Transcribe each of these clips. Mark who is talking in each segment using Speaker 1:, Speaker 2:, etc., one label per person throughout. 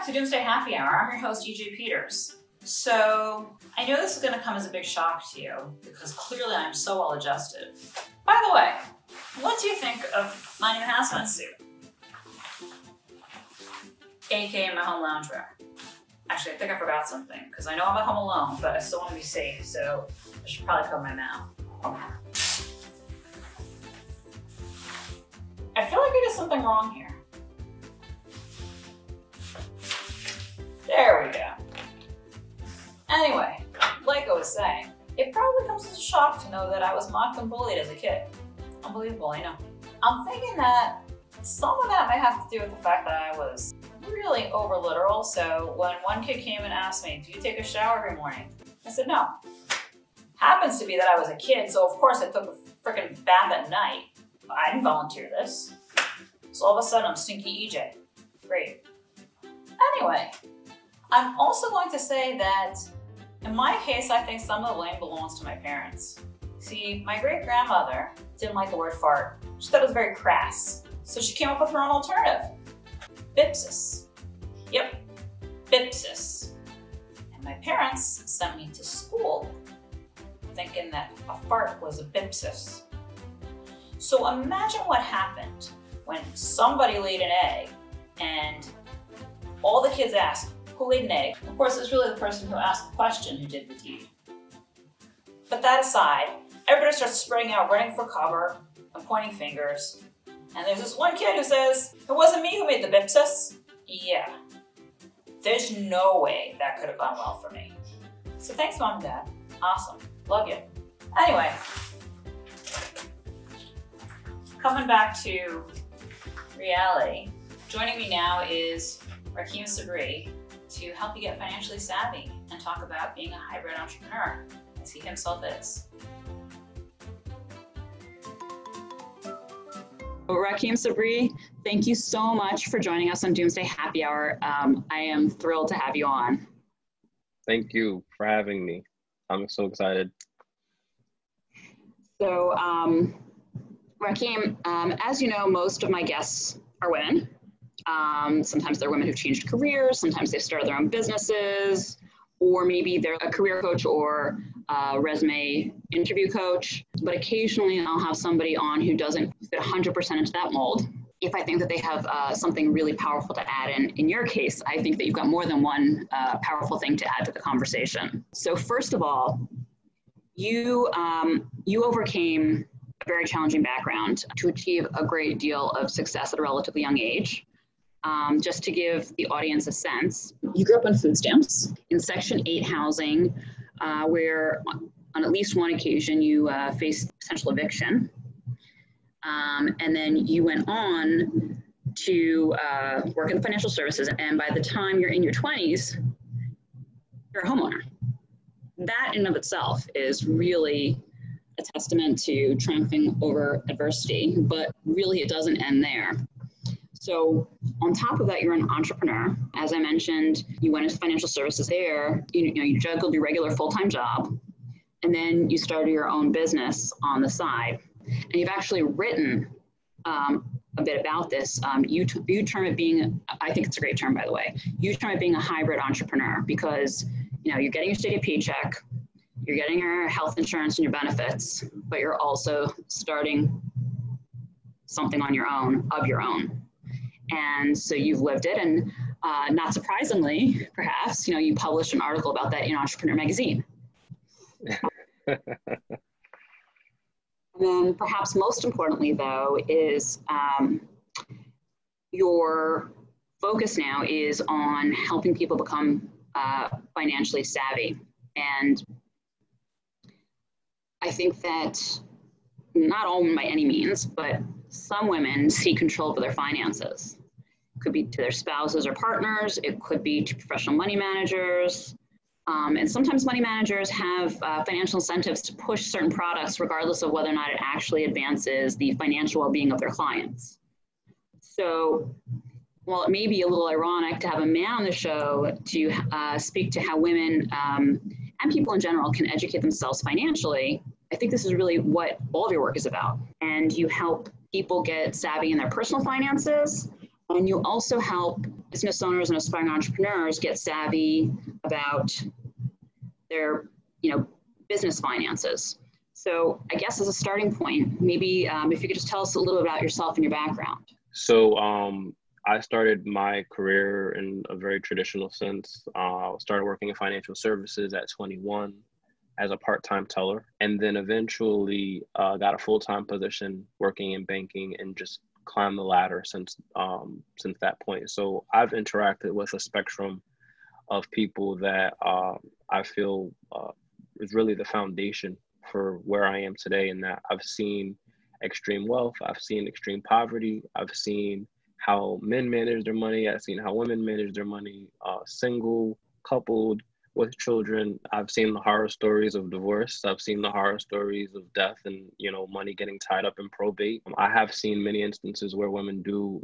Speaker 1: back to Doomsday Happy Hour. I'm your host, EJ Peters. So, I know this is going to come as a big shock to you because clearly I'm so well adjusted. By the way, what do you think of my new hazmat suit? AKA my home loungewear. Actually, I think I forgot something because I know I'm at home alone, but I still want to be safe, so I should probably cover my mouth. I feel like I did something wrong here. There we go. Anyway, like I was saying, it probably comes as a shock to know that I was mocked and bullied as a kid. Unbelievable, I know. I'm thinking that some of that might have to do with the fact that I was really over literal, so when one kid came and asked me, do you take a shower every morning? I said no. Happens to be that I was a kid, so of course I took a freaking bath at night. I didn't volunteer this. So all of a sudden I'm stinky EJ. Great. Anyway, I'm also going to say that in my case, I think some of the blame belongs to my parents. See, my great-grandmother didn't like the word fart. She thought it was very crass. So she came up with her own alternative. Bipsis. Yep, Bipsis. And my parents sent me to school thinking that a fart was a Bipsis. So imagine what happened when somebody laid an egg and all the kids asked, who laid an egg? Of course, it's really the person who asked the question who did the deed. But that aside, everybody starts spreading out, running for cover and pointing fingers. And there's this one kid who says, it wasn't me who made the Bipsis. Yeah, there's no way that could have gone well for me. So thanks, Mom and Dad. Awesome. Love you. Anyway, coming back to reality, joining me now is Rahkim Sabree to help you get financially savvy and talk about being a hybrid entrepreneur, as he himself is.
Speaker 2: Rahkim Sabree, thank you so much for joining us on Doomsday Happy Hour. I am thrilled to have you on.
Speaker 3: Thank you for having me. I'm so excited.
Speaker 2: So, Rahkim, as you know, most of my guests are women. Sometimes they're women who've changed careers, sometimes they've started their own businesses, or maybe they're a career coach or a resume interview coach. But occasionally I'll have somebody on who doesn't fit 100% into that mold. If I think that they have something really powerful to add in your case, I think that you've got more than one powerful thing to add to the conversation. So first of all, you overcame a very challenging background to achieve a great deal of success at a relatively young age. Just to give the audience a sense, you grew up on food stamps in Section 8 housing, where on at least one occasion you faced potential eviction. And then you went on to work in the financial services. And by the time you're in your 20s, you're a homeowner. That in and of itself is really a testament to triumphing over adversity, but really it doesn't end there. So on top of that, you're an entrepreneur. As I mentioned, you went into financial services there, you juggled your regular full-time job, and then you started your own business on the side. And you've actually written a bit about this. You term it being, I think it's a great term, by the way, you term it being a hybrid entrepreneur because you're getting your steady paycheck, you're getting your health insurance and your benefits, but you're also starting something on your own, of your own. And so you've lived it, and not surprisingly, perhaps, you published an article about that in Entrepreneur Magazine. And then perhaps most importantly, though, is your focus now is on helping people become financially savvy. And I think that not all by any means, but some women seek control over their finances. It could be to their spouses or partners. It could be to professional money managers. And sometimes money managers have financial incentives to push certain products regardless of whether or not it actually advances the financial well-being of their clients. So while it may be a little ironic to have a man on the show to speak to how women and people in general can educate themselves financially, I think this is really what all of your work is about. And you help people get savvy in their personal finances And you also help business owners and aspiring entrepreneurs get savvy about their, business finances. So I guess as a starting point, maybe if you could just tell us a little about yourself and your background.
Speaker 3: So I started my career in a very traditional sense. Started working in financial services at 21 as a part-time teller, and then eventually got a full-time position working in banking and just climbed the ladder since that point. So I've interacted with a spectrum of people that I feel is really the foundation for where I am today, in that I've seen extreme wealth, I've seen extreme poverty, I've seen how men manage their money, I've seen how women manage their money, single, coupled, with children. I've seen the horror stories of divorce. I've seen the horror stories of death and, money getting tied up in probate. I have seen many instances where women do,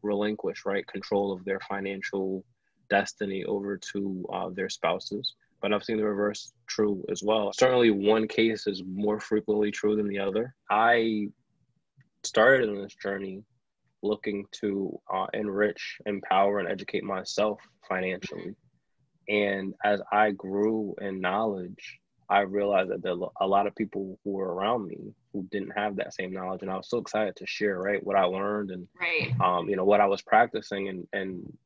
Speaker 3: relinquish, right, control of their financial destiny over to their spouses. But I've seen the reverse true as well. Certainly one case is more frequently true than the other. I started in this journey looking to enrich, empower, and educate myself financially. And as I grew in knowledge, I realized that there are a lot of people who were around me who didn't have that same knowledge. And I was so excited to share, right, what I learned and, what I was practicing, and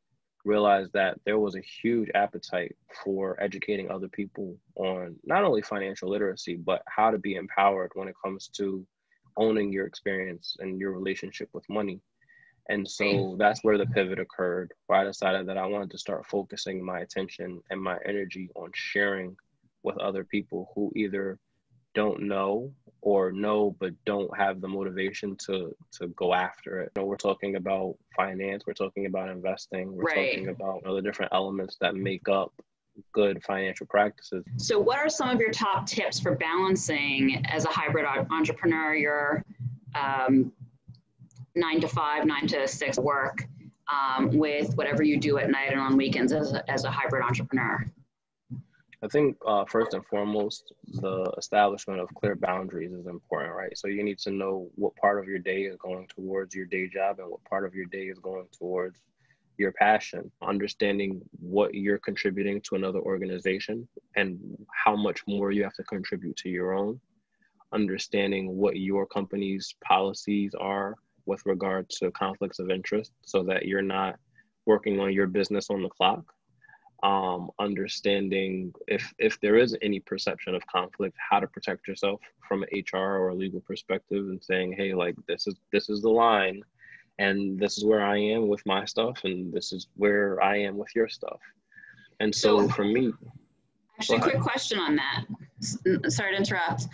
Speaker 3: realized that there was a huge appetite for educating other people on not only financial literacy, but how to be empowered when it comes to owning your experience and your relationship with money. And so that's where the pivot occurred, where I decided that I wanted to start focusing my attention and my energy on sharing with other people who either don't know or know but don't have the motivation to go after it. We're talking about finance, we're talking about investing, we're talking about the different elements that make up good financial practices.
Speaker 2: So what are some of your top tips for balancing as a hybrid entrepreneur, your 9 to 5, 9 to 6 work with whatever you do at night and on weekends as a hybrid entrepreneur?
Speaker 3: I think first and foremost, the establishment of clear boundaries is important, right? So you need to know what part of your day is going towards your day job and what part of your day is going towards your passion. Understanding what you're contributing to another organization and how much more you have to contribute to your own. Understanding what your company's policies are with regard to conflicts of interest so that you're not working on your business on the clock. Understanding if there is any perception of conflict, how to protect yourself from an HR or a legal perspective, and saying, hey, like this is the line, and this is where I am with my stuff, and this is where I am with your stuff. And so for me,
Speaker 2: actually, quick question on that. Sorry to interrupt.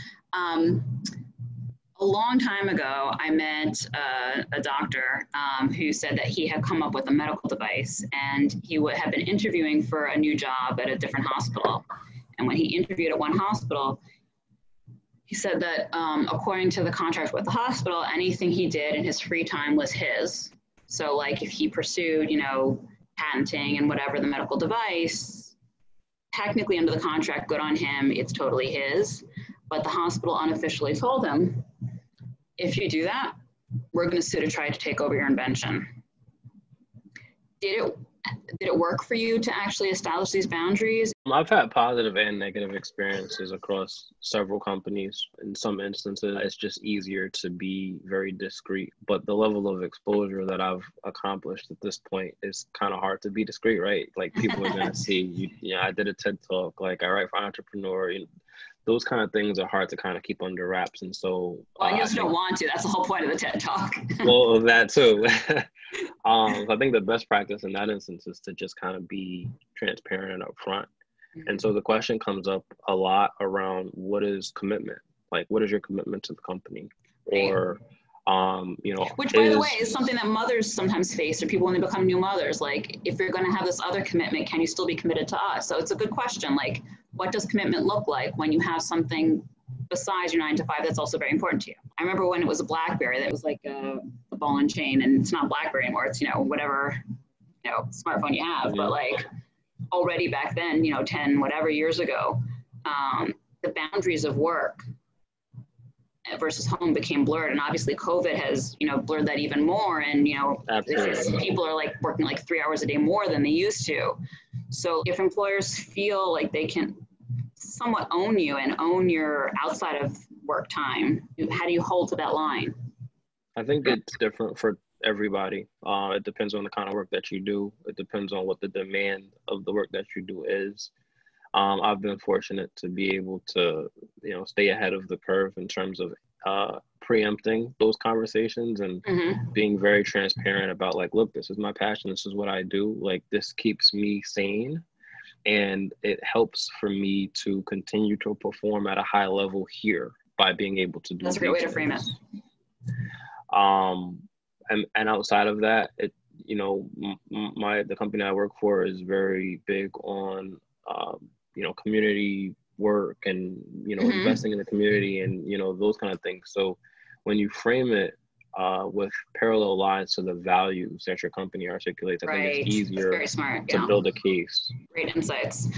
Speaker 2: A long time ago, I met a doctor who said that he had come up with a medical device, and he had been interviewing for a new job at a different hospital. And when he interviewed at one hospital, he said that according to the contract with the hospital, anything he did in his free time was his. So like if he pursued, patenting and whatever the medical device, technically under the contract, good on him, it's totally his. But the hospital unofficially told him, if you do that, we're going to sue to try to take over your invention. Did it work for you to actually establish these boundaries?
Speaker 3: I've had positive and negative experiences across several companies. In some instances, it's just easier to be very discreet. But the level of exposure that I've accomplished at this point is kind of hard to be discreet, right? Like people are going to see, I did a TED Talk, like I write for Entrepreneur, those kind of things are hard to kind of keep under wraps. And so
Speaker 2: well, I guess you don't want to. That's the whole point of the TED Talk.
Speaker 3: Well, that too. I think the best practice in that instance is to just kind of be transparent and upfront. Mm-hmm. And so the question comes up a lot around what is commitment? Like, what is your commitment to the company? Right. Or,
Speaker 2: which, by the way, is something that mothers sometimes face, or people when they become new mothers. Like, if you're going to have this other commitment, can you still be committed to us? So it's a good question. Like, what does commitment look like when you have something besides your 9 to 5 that's also very important to you? I remember when it was a BlackBerry that was like a ball and chain, and it's not BlackBerry anymore. It's, whatever, smartphone you have. But like already back then, 10 whatever years ago, the boundaries of work versus home became blurred. And obviously COVID has, blurred that even more. And, people are like working like 3 hours a day more than they used to. So if employers feel like they can somewhat own you and own your outside of work time, how do you hold to that line?
Speaker 3: I think it's different for everybody. It depends on the kind of work that you do. It depends on what the demand of the work that you do is. I've been fortunate to be able to, stay ahead of the curve in terms of preempting those conversations and being very transparent about like, look, this is my passion. This is what I do. Like, this keeps me sane. And it helps for me to continue to perform at a high level here by being able to do
Speaker 2: That's a great way to frame it.
Speaker 3: And outside of that, the company I work for is very big on, community work and, investing in the community and, those kind of things. So when you frame it with parallel lines to the values that your company articulates, I think it's easier
Speaker 2: very smart,
Speaker 3: to build a case.
Speaker 2: Great insights.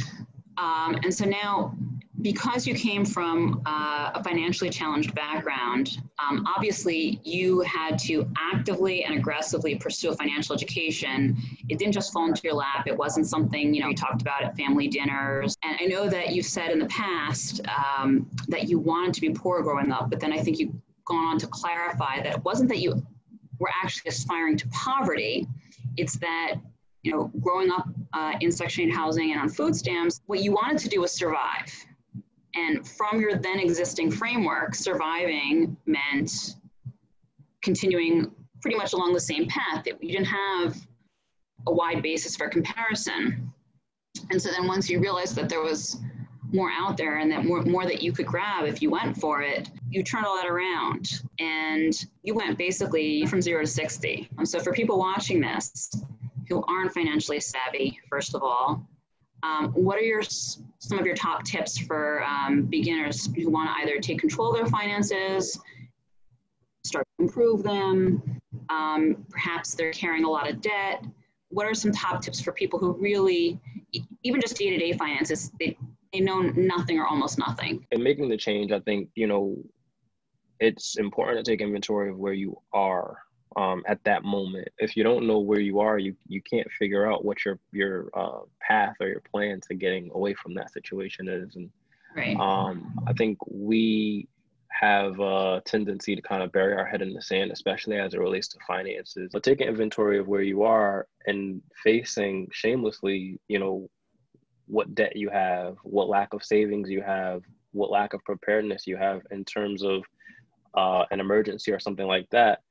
Speaker 2: And so now, because you came from a financially challenged background, obviously you had to actively and aggressively pursue a financial education. It didn't just fall into your lap. It wasn't something, you talked about at family dinners. And I know that you've said in the past that you wanted to be poor growing up, but then I think you've gone on to clarify that it wasn't that you were actually aspiring to poverty. It's that growing up in Section 8 housing and on food stamps, what you wanted to do was survive. And from your then existing framework, surviving meant continuing pretty much along the same path. You didn't have a wide basis for comparison. And so then once you realized that there was more out there and that more that you could grab if you went for it, you turned all that around and you went basically from 0 to 60. And so for people watching this who aren't financially savvy, first of all, what are some of your top tips for beginners who want to either take control of their finances, start to improve them, perhaps they're carrying a lot of debt? What are some top tips for people who really, even just day-to-day finances, they know nothing or almost nothing?
Speaker 3: In making the change, I think, it's important to take inventory of where you are at that moment. If you don't know where you are, you can't figure out what your path or your plan to getting away from that situation is. And I think we have a tendency to kind of bury our head in the sand, especially as it relates to finances. But taking inventory of where you are and facing shamelessly, what debt you have, what lack of savings you have, what lack of preparedness you have in terms of an emergency or something like that,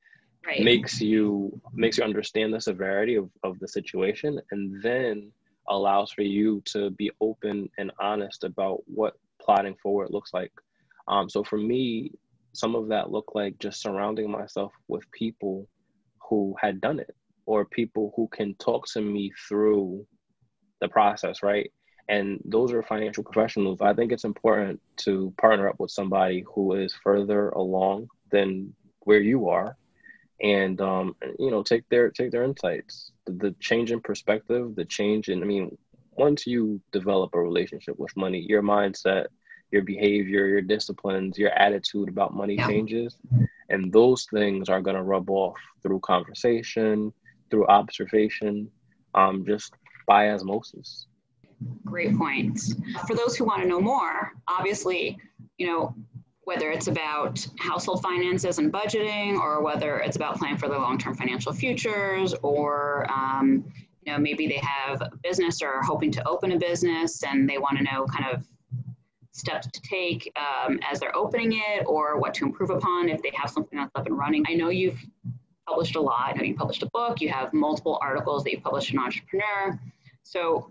Speaker 3: makes you understand the severity of the situation, and then allows for you to be open and honest about what plotting forward looks like. So for me, some of that looked like just surrounding myself with people who had done it, or people who can talk to me through the process, right? And those are financial professionals. I think it's important to partner up with somebody who is further along than where you are, and take their insights, the change in perspective, the change in, once you develop a relationship with money, your mindset, your behavior, your disciplines, your attitude about money changes, and those things are going to rub off through conversation, through observation, just by osmosis.
Speaker 2: Great points. For those who want to know more, obviously, whether it's about household finances and budgeting, or whether it's about planning for their long-term financial futures, or maybe they have a business or are hoping to open a business and they want to know kind of steps to take as they're opening it, or what to improve upon if they have something that's up and running. I know you've published a lot. I know you published a book. You have multiple articles that you published in Entrepreneur. So,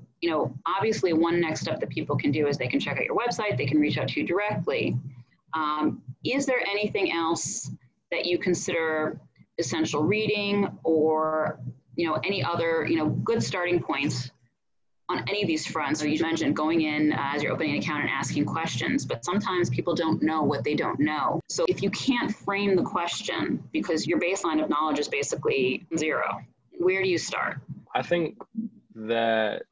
Speaker 2: obviously one next step that people can do is they can check out your website. They can reach out to you directly. Is there anything else that you consider essential reading, or, any other, good starting points on any of these fronts? So you mentioned going in as you're opening an account and asking questions, but sometimes people don't know what they don't know. So if you can't frame the question because your baseline of knowledge is basically 0, where do you start?
Speaker 3: I think that,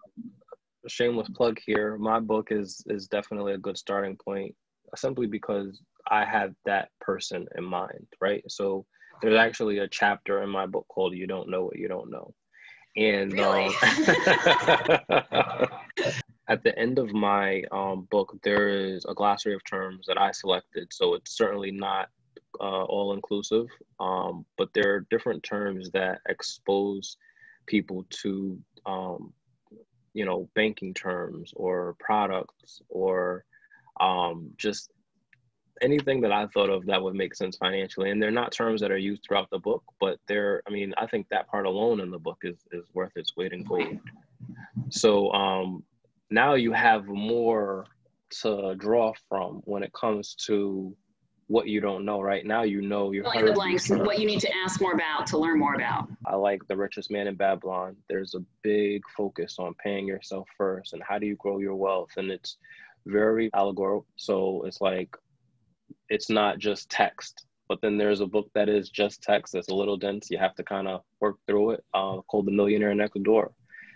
Speaker 3: shameless plug here, my book is definitely a good starting point, simply because I had that person in mind, right? So there's actually a chapter in my book called "You Don't Know What You Don't Know," and
Speaker 2: Really?
Speaker 3: at the end of my book, there is a glossary of terms that I selected. So it's certainly not all inclusive, but there are different terms that expose people to, banking terms or products or just anything that I thought of that would make sense financially. And they're not terms that are used throughout the book, but I think that part alone in the book is worth its weight in gold. So now you have more to draw from when it comes to what you don't know. Right now, you've
Speaker 2: Fill in
Speaker 3: heard
Speaker 2: the blanks, what you need to ask more about to learn more about.
Speaker 3: I like The Richest Man in Babylon. There's a big focus on paying yourself first and how do you grow your wealth. And it's very allegorical. So it's like, it's not just text. But then there's a book that is just text that's a little dense. You have to kind of work through it, called The Millionaire Next Door.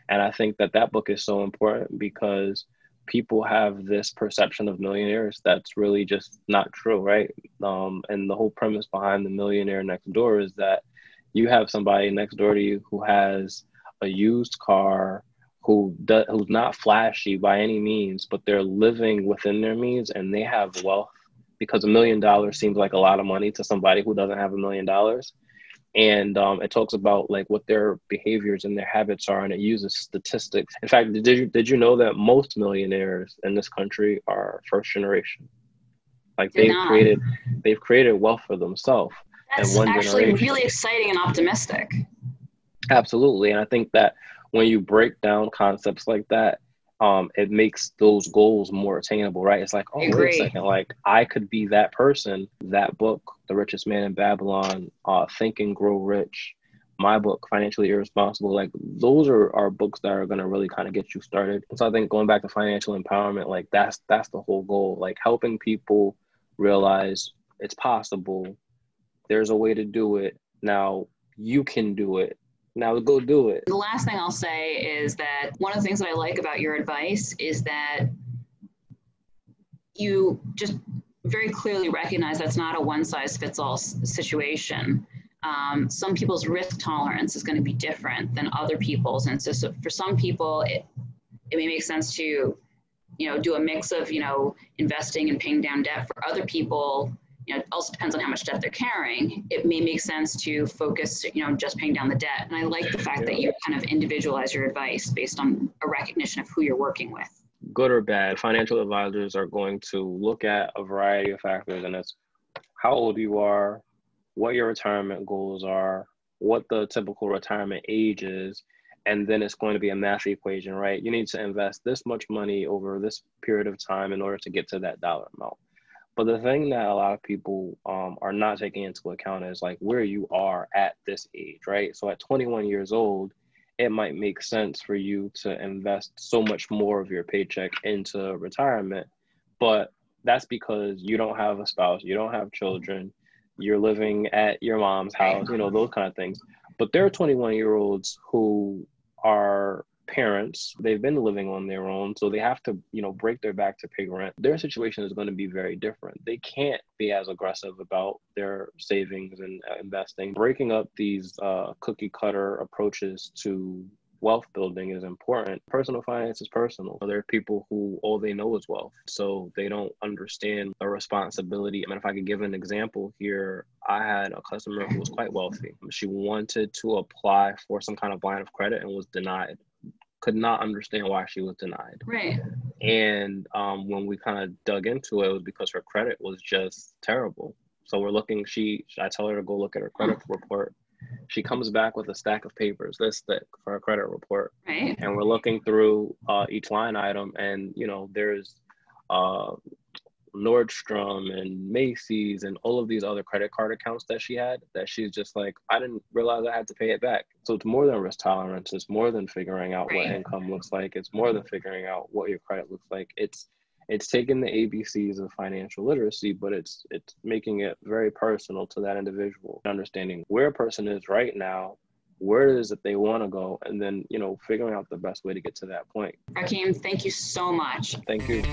Speaker 3: And I think that book is so important because people have this perception of millionaires that's really just not true, right? And the whole premise behind The Millionaire Next Door is that you have somebody next door to you who has a used car, who's not flashy by any means, but they're living within their means and they have wealth, because $1 million seems like a lot of money to somebody who doesn't have $1 million. And it talks about like what their behaviors and their habits are, and it uses statistics. In fact, did you know that most millionaires in this country are first generation? Like they've created wealth for themselves.
Speaker 2: That's
Speaker 3: in one
Speaker 2: actually
Speaker 3: generation.
Speaker 2: Really exciting and optimistic.
Speaker 3: Absolutely. And I think that when you break down concepts like that, it makes those goals more attainable, right? It's like, oh, wait a second, like I could be that person. That book, The Richest Man in Babylon, Think and Grow Rich, my book, Financially Irresponsible, like those are books that are going to really kind of get you started. So I think going back to financial empowerment, like that's the whole goal, like helping people realize it's possible. There's a way to do it. Now you can do it. Now go do it.
Speaker 2: The last thing I'll say is that one of the things that I like about your advice is that you just very clearly recognize that's not a one-size-fits-all situation. Some people's risk tolerance is going to be different than other people's. And so for some people, it may make sense to, do a mix of, investing and paying down debt. For other people, it also depends on how much debt they're carrying. It may make sense to focus, just paying down the debt. And I like the fact that you kind of individualize your advice based on a recognition of who you're working with.
Speaker 3: Good or bad, financial advisors are going to look at a variety of factors, and it's how old you are, what your retirement goals are, what the typical retirement age is, and then it's going to be a math equation, right? You need to invest this much money over this period of time in order to get to that dollar amount. But the thing that a lot of people are not taking into account is like where you are at this age, right? So at 21 years old, it might make sense for you to invest so much more of your paycheck into retirement. But that's because you don't have a spouse, you don't have children, you're living at your mom's house, those kind of things. But there are 21-year-olds who are parents. They've been living on their own, so they have to break their back to pay rent. Their situation is going to be very different. They can't be as aggressive about their savings and investing. Breaking up these cookie cutter approaches to wealth building is important. Personal finance is personal. There are people who all they know is wealth, so they don't understand the responsibility. I mean, if I could give an example here, I had a customer who was quite wealthy. She wanted to apply for some kind of line of credit and was denied. Could not understand why she was denied.
Speaker 2: Right.
Speaker 3: And when we kind of dug into it, it was because her credit was just terrible. So we're looking, I tell her to go look at her credit report. She comes back with a stack of papers this thick for her credit report.
Speaker 2: Right.
Speaker 3: And we're looking through each line item, and there's Nordstrom and Macy's and all of these other credit card accounts that she had, that she's just like, I didn't realize I had to pay it back. So it's more than risk tolerance. It's more than figuring out what income looks like. It's more than figuring out what your credit looks like. It's taking the ABCs of financial literacy, but it's making it very personal to that individual, understanding where a person is right now, where it is that they want to go, and then, figuring out the best way to get to that point.
Speaker 2: Rahkim, thank you so much.
Speaker 3: Thank you.